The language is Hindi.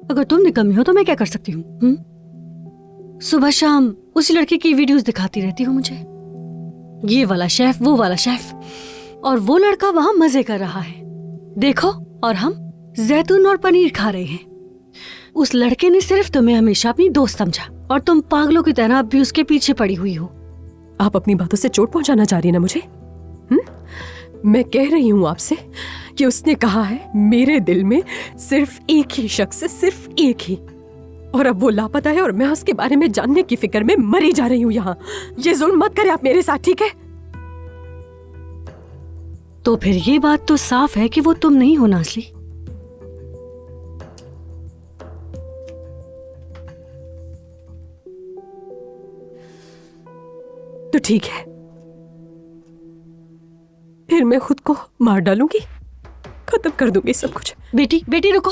अगर तुम निकम्मी हो तो मैं क्या कर सकती हूँ? सुबह शाम उसी लड़के की वीडियोस दिखाती रहती हूँ मुझे, ये वाला शेफ वो वाला शेफ, और वो लड़का वहां मजे कर रहा है देखो, और हम जैतून और पनीर खा रहे हैं। उस लड़के ने सिर्फ तुम्हें हमेशा अपनी दोस्त समझा और तुम पागलों की तरह अब भी उसके पीछे पड़ी हुई हो। आप अपनी बातों से चोट पहुंचाना चाह रही है ना मुझे? मैं कह रही हूँ आपसे कि उसने कहा है मेरे दिल में सिर्फ एक ही शख्स है, सिर्फ एक ही, और अब वो लापता है और मैं उसके बारे में जानने की फिक्र में मरी जा रही हूँ यहाँ। ये जुल्म मत करें आप मेरे साथ, ठीक है? तो फिर ये बात तो साफ है कि वो तुम नहीं हो नाज़ली। तो ठीक है, फिर मैं खुद को मार डालूंगी, खत्म कर दूंगी सब कुछ। बेटी बेटी रुको।